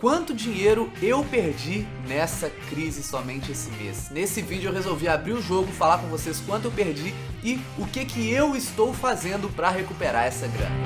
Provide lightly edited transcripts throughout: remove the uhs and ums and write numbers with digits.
quanto dinheiro eu perdi nessa crise somente esse mês. Nesse vídeo eu resolvi abrir o jogo, falar com vocês quanto eu perdi e o que eu estou fazendo para recuperar essa grana.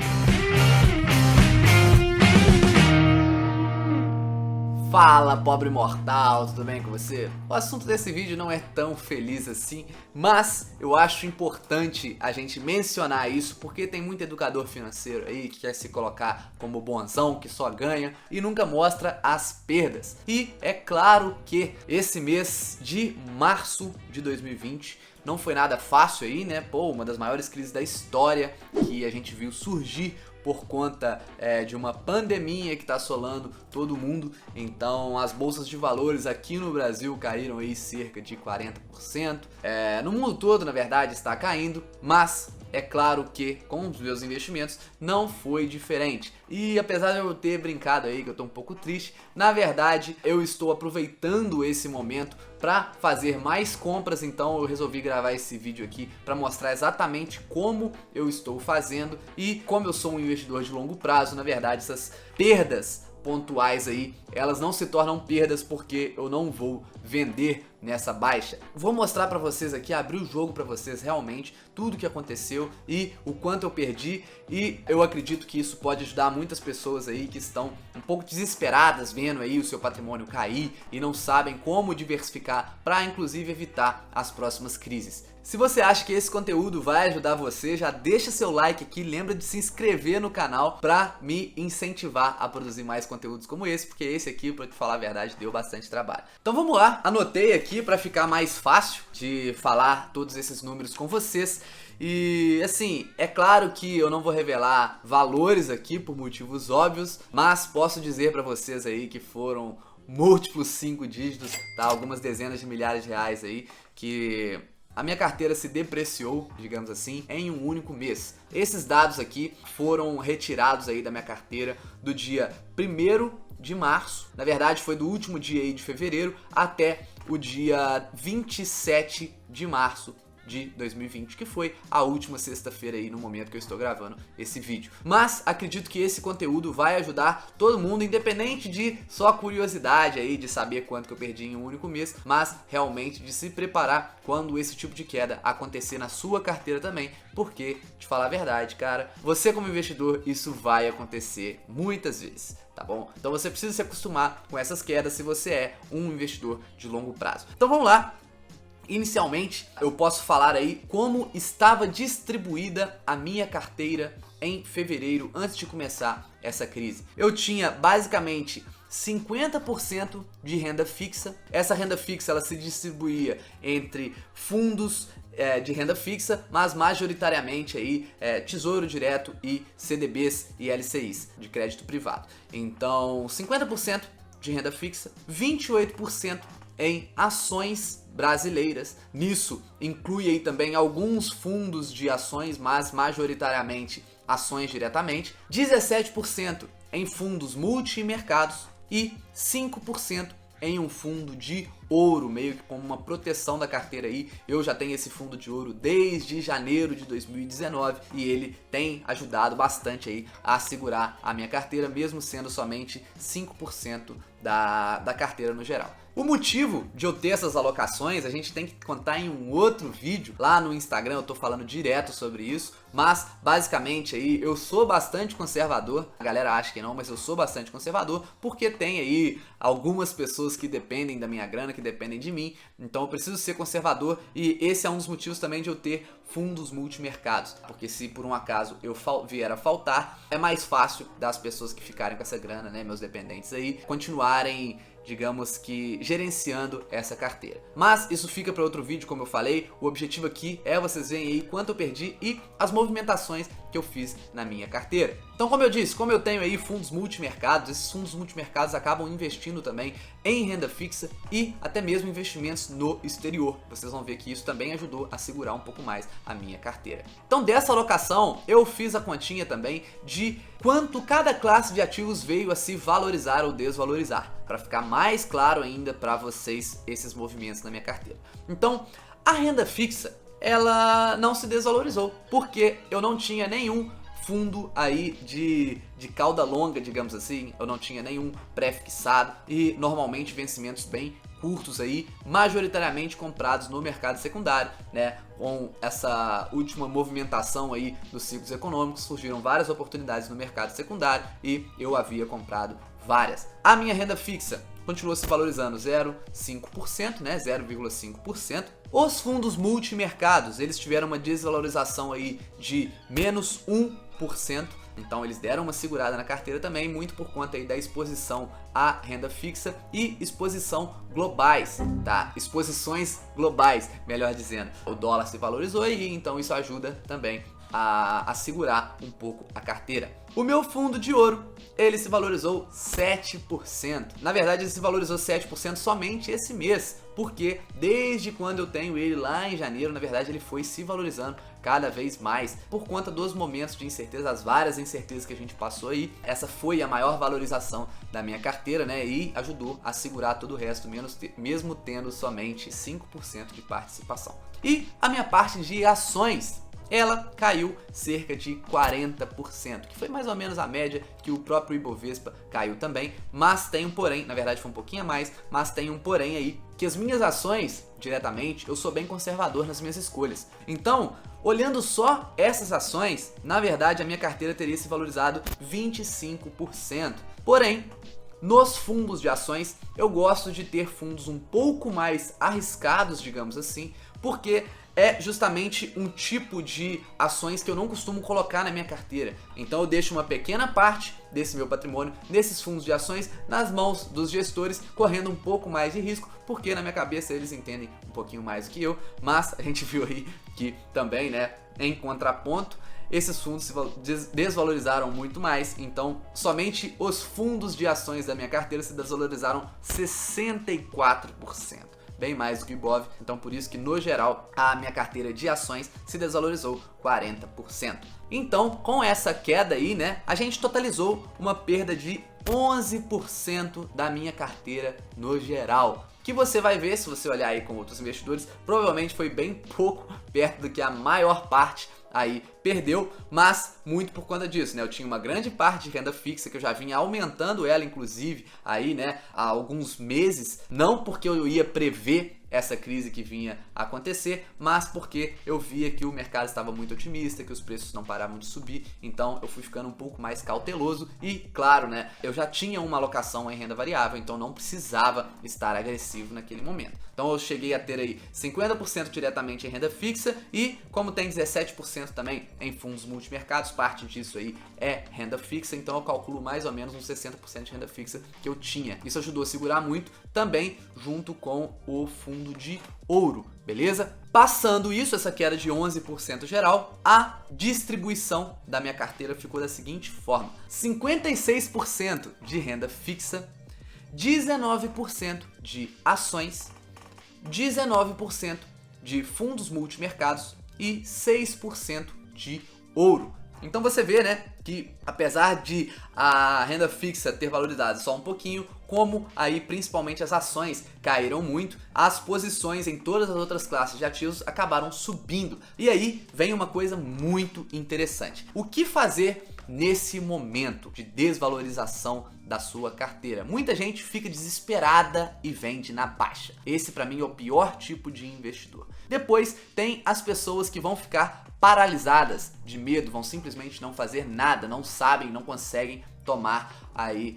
Fala, pobre mortal, tudo bem com você? O assunto desse vídeo não é tão feliz assim, mas eu acho importante a gente mencionar isso porque tem muito educador financeiro aí que quer se colocar como bonzão, que só ganha e nunca mostra as perdas. E é claro que esse mês de março de 2020 não foi nada fácil aí, né? Pô, uma das maiores crises da história que a gente viu surgir por conta de uma pandemia que está assolando todo mundo. Então as bolsas de valores aqui no Brasil caíram aí cerca de 40%. No mundo todo, na verdade, está caindo, mas é claro que com os meus investimentos não foi diferente. E apesar de eu ter brincado aí que eu tô um pouco triste, na verdade eu estou aproveitando esse momento para fazer mais compras. Então eu resolvi gravar esse vídeo aqui para mostrar exatamente como eu estou fazendo e como eu sou um investidor de longo prazo. Na verdade, essas perdas pontuais aí, elas não se tornam perdas porque eu não vou vender nessa baixa. Vou mostrar pra vocês aqui, abrir o jogo pra vocês realmente tudo o que aconteceu e o quanto eu perdi, e eu acredito que isso pode ajudar muitas pessoas aí que estão um pouco desesperadas vendo aí o seu patrimônio cair e não sabem como diversificar para inclusive evitar as próximas crises. Se você acha que esse conteúdo vai ajudar você, já deixa seu like aqui, lembra de se inscrever no canal pra me incentivar a produzir mais conteúdos como esse, porque esse aqui, pra te falar a verdade, deu bastante trabalho. Então vamos lá, anotei aqui pra ficar mais fácil de falar todos esses números com vocês. E assim, é claro que eu não vou revelar valores aqui por motivos óbvios, mas posso dizer pra vocês aí que foram múltiplos 5 dígitos, tá? Algumas dezenas de milhares de reais aí que a minha carteira se depreciou, digamos assim, em um único mês. Esses dados aqui foram retirados aí da minha carteira do dia 1º de março, na verdade foi do último dia aí de fevereiro até o dia 27 de março de 2020, que foi a última sexta-feira aí no momento que eu estou gravando esse vídeo. Mas acredito que esse conteúdo vai ajudar todo mundo, independente de só curiosidade aí de saber quanto que eu perdi em um único mês, mas realmente de se preparar quando esse tipo de queda acontecer na sua carteira também, porque, te falar a verdade, cara, você como investidor, isso vai acontecer muitas vezes, tá bom? Então você precisa se acostumar com essas quedas se você é um investidor de longo prazo. Então vamos lá. Inicialmente, eu posso falar aí como estava distribuída a minha carteira em fevereiro, antes de começar essa crise. Eu tinha basicamente 50% de renda fixa. Essa renda fixa ela se distribuía entre fundos de renda fixa, mas majoritariamente aí Tesouro Direto e CDBs e LCIs de crédito privado. Então 50% de renda fixa, 28% em ações brasileiras. Nisso inclui aí também alguns fundos de ações, mas majoritariamente ações diretamente, 17% em fundos multimercados e 5% em um fundo de ouro, meio que como uma proteção da carteira aí. Eu já tenho esse fundo de ouro desde janeiro de 2019 e ele tem ajudado bastante aí a segurar a minha carteira, mesmo sendo somente 5% da carteira no geral. O motivo de eu ter essas alocações a gente tem que contar em um outro vídeo. Lá no Instagram eu tô falando direto sobre isso, mas basicamente aí eu sou bastante conservador. A galera acha que não, mas eu sou bastante conservador porque tem aí algumas pessoas que dependem da minha grana, que dependem de mim, então eu preciso ser conservador e esse é um dos motivos também de eu ter fundos multimercados, porque se por um acaso eu vier a faltar, é mais fácil das pessoas que ficarem com essa grana, né, meus dependentes aí, continuarem, digamos que, gerenciando essa carteira. Mas isso fica para outro vídeo, como eu falei. O objetivo aqui é vocês verem aí quanto eu perdi e as movimentações que eu fiz na minha carteira. Então, como eu disse, como eu tenho aí fundos multimercados, esses fundos multimercados acabam investindo também em renda fixa e até mesmo investimentos no exterior. Vocês vão ver que isso também ajudou a segurar um pouco mais a minha carteira. Então, dessa alocação, eu fiz a continha também de quanto cada classe de ativos veio a se valorizar ou desvalorizar, para ficar mais claro ainda para vocês esses movimentos na minha carteira. Então, a renda fixa, ela não se desvalorizou, porque eu não tinha nenhum fundo aí de cauda longa, digamos assim. Eu não tinha nenhum pré-fixado e normalmente vencimentos bem curtos aí, majoritariamente comprados no mercado secundário, né? Com essa última movimentação aí dos ciclos econômicos, surgiram várias oportunidades no mercado secundário e eu havia comprado várias. A minha renda fixa continuou se valorizando 0,5%, né? 0,5%. Os fundos multimercados, eles tiveram uma desvalorização aí de menos 1%. Então eles deram uma segurada na carteira também, muito por conta aí da exposição à renda fixa e exposição globais, tá? Exposições globais, melhor dizendo. O dólar se valorizou e então isso ajuda também a segurar um pouco a carteira. O meu fundo de ouro, ele se valorizou 7%. Na verdade, ele se valorizou 7% somente esse mês, porque desde quando eu tenho ele lá em janeiro, na verdade ele foi se valorizando cada vez mais por conta dos momentos de incerteza, as várias incertezas que a gente passou aí. Essa foi a maior valorização da minha carteira, né? E ajudou a segurar todo o resto, mesmo tendo somente 5% de participação. E a minha parte de ações, ela caiu cerca de 40%, que foi mais ou menos a média que o próprio Ibovespa caiu também, mas tem um porém, na verdade foi um pouquinho a mais, mas tem um porém aí, que as minhas ações, diretamente, eu sou bem conservador nas minhas escolhas. Então, olhando só essas ações, na verdade a minha carteira teria se valorizado 25%. Porém, nos fundos de ações, eu gosto de ter fundos um pouco mais arriscados, digamos assim, porque é justamente um tipo de ações que eu não costumo colocar na minha carteira. Então eu deixo uma pequena parte desse meu patrimônio nesses fundos de ações nas mãos dos gestores, correndo um pouco mais de risco, porque na minha cabeça eles entendem um pouquinho mais do que eu, mas a gente viu aí que também, né, em contraponto, esses fundos se desvalorizaram muito mais, então somente os fundos de ações da minha carteira se desvalorizaram 64%. Bem mais do que o Ibov, então por isso que no geral a minha carteira de ações se desvalorizou 40%. Então com essa queda aí, né, a gente totalizou uma perda de 11% da minha carteira no geral. Que você vai ver se você olhar aí com outros investidores, provavelmente foi bem pouco perto do que a maior parte aí perdeu, mas muito por conta disso, né? Eu tinha uma grande parte de renda fixa que eu já vinha aumentando ela, inclusive, aí, né, há alguns meses, não porque eu ia prever essa crise que vinha a acontecer, mas porque eu via que o mercado estava muito otimista, que os preços não paravam de subir, então eu fui ficando um pouco mais cauteloso e, claro, né, eu já tinha uma alocação em renda variável, então não precisava estar agressivo naquele momento. Então eu cheguei a ter aí 50% diretamente em renda fixa e, como tem 17% também em fundos multimercados, parte disso aí é renda fixa, então eu calculo mais ou menos uns 60% de renda fixa que eu tinha. Isso ajudou a segurar muito, também junto com o fundo de ouro, beleza? Passando isso, essa queda de 11% geral, a distribuição da minha carteira ficou da seguinte forma: 56% de renda fixa, 19% de ações, 19% de fundos multimercados e 6% de ouro. Então você vê, né, que apesar de a renda fixa ter valorizado só um pouquinho, como aí principalmente as ações caíram muito, as posições em todas as outras classes de ativos acabaram subindo. E aí vem uma coisa muito interessante. O que fazer nesse momento de desvalorização da sua carteira? Muita gente fica desesperada e vende na baixa. Esse para mim é o pior tipo de investidor. Depois tem as pessoas que vão ficar paralisadas de medo, vão simplesmente não fazer nada, não sabem, não conseguem tomar aí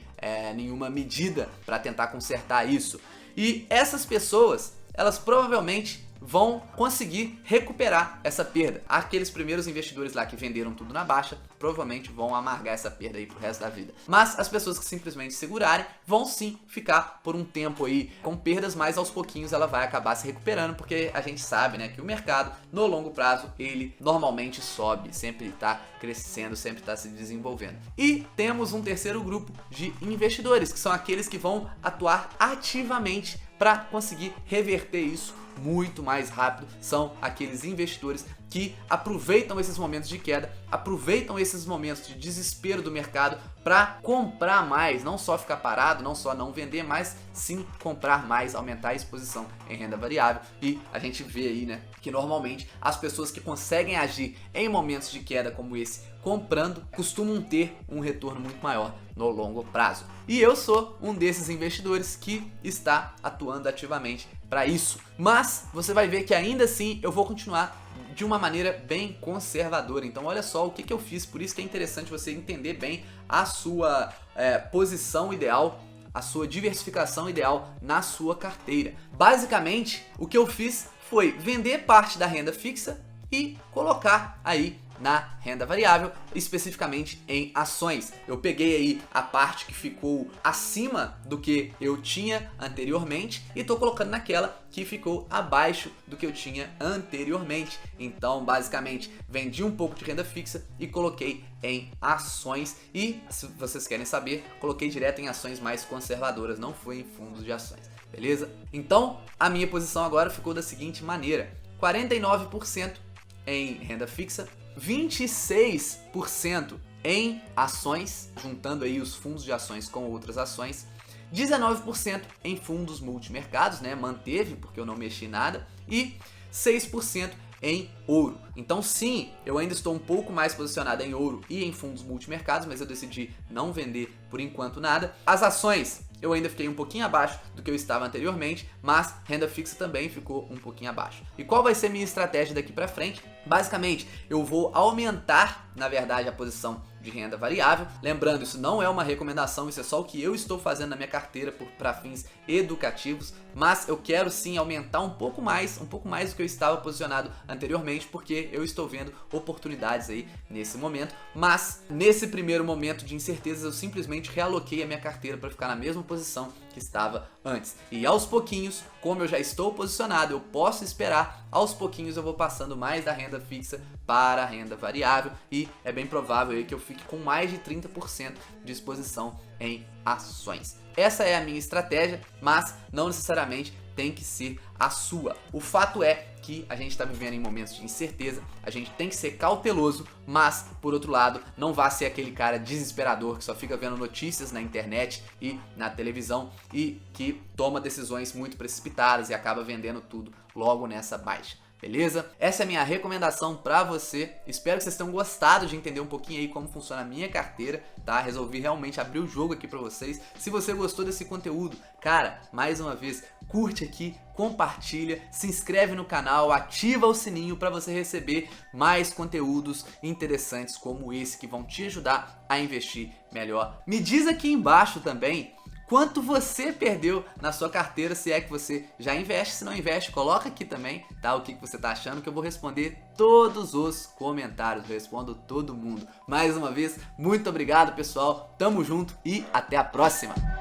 nenhuma medida para tentar consertar isso. E essas pessoas, elas provavelmente vão conseguir recuperar essa perda. Aqueles primeiros investidores lá que venderam tudo na baixa provavelmente vão amargar essa perda aí pro resto da vida. Mas as pessoas que simplesmente segurarem vão sim ficar por um tempo aí com perdas, mas aos pouquinhos ela vai acabar se recuperando, porque a gente sabe, né, que o mercado no longo prazo ele normalmente sobe, sempre está crescendo, sempre está se desenvolvendo. E temos um terceiro grupo de investidores, que são aqueles que vão atuar ativamente para conseguir reverter isso muito mais rápido. São aqueles investidores que aproveitam esses momentos de queda, aproveitam esses momentos de desespero do mercado para comprar mais, não só ficar parado, não só não vender, mas sim comprar mais, aumentar a exposição em renda variável. E a gente vê aí, né, que normalmente as pessoas que conseguem agir em momentos de queda como esse, comprando, costumam ter um retorno muito maior no longo prazo. E eu sou um desses investidores que está atuando ativamente para isso. Mas você vai ver que ainda assim eu vou continuar de uma maneira bem conservadora. Então olha só o que eu fiz, por isso que é interessante você entender bem a sua posição ideal, a sua diversificação ideal na sua carteira. Basicamente, o que eu fiz foi vender parte da renda fixa e colocar aí na renda variável, especificamente em ações. Eu peguei aí a parte que ficou acima do que eu tinha anteriormente e tô colocando naquela que ficou abaixo do que eu tinha anteriormente. Então, basicamente, vendi um pouco de renda fixa e coloquei em ações e, se vocês querem saber, coloquei direto em ações mais conservadoras, não foi em fundos de ações, beleza? Então, a minha posição agora ficou da seguinte maneira: 49% em renda fixa, 26% em ações, juntando aí os fundos de ações com outras ações, 19% em fundos multimercados, né, manteve porque eu não mexi nada, e 6% em ouro. Então sim, eu ainda estou um pouco mais posicionado em ouro e em fundos multimercados, mas eu decidi não vender por enquanto nada. As ações eu ainda fiquei um pouquinho abaixo do que eu estava anteriormente, mas renda fixa também ficou um pouquinho abaixo. E qual vai ser minha estratégia daqui para frente? Basicamente, eu vou aumentar, na verdade, a posição de renda variável. Lembrando, isso não é uma recomendação, isso é só o que eu estou fazendo na minha carteira para fins educativos, mas eu quero sim aumentar um pouco mais do que eu estava posicionado anteriormente, porque eu estou vendo oportunidades aí nesse momento. Mas nesse primeiro momento de incertezas, eu simplesmente realoquei a minha carteira para ficar na mesma posição que estava antes. E aos pouquinhos, como eu já estou posicionado, eu posso esperar, aos pouquinhos eu vou passando mais da renda fixa para a renda variável e é bem provável aí que eu fique com mais de 30% de exposição em ações. Essa é a minha estratégia, mas não necessariamente tem que ser a sua. O fato é que a gente está vivendo em momentos de incerteza, a gente tem que ser cauteloso, mas, por outro lado, não vá ser aquele cara desesperador que só fica vendo notícias na internet e na televisão e que toma decisões muito precipitadas e acaba vendendo tudo logo nessa baixa. Beleza? Essa é a minha recomendação pra você. Espero que vocês tenham gostado de entender um pouquinho aí como funciona a minha carteira, tá? Resolvi realmente abrir o jogo aqui pra vocês. Se você gostou desse conteúdo, cara, mais uma vez, curte aqui, compartilha, se inscreve no canal, ativa o sininho pra você receber mais conteúdos interessantes como esse que vão te ajudar a investir melhor. Me diz aqui embaixo também quanto você perdeu na sua carteira, se é que você já investe. Se não investe, coloca aqui também, tá? O que você tá achando, que eu vou responder todos os comentários, eu respondo todo mundo. Mais uma vez, muito obrigado, pessoal, tamo junto e até a próxima!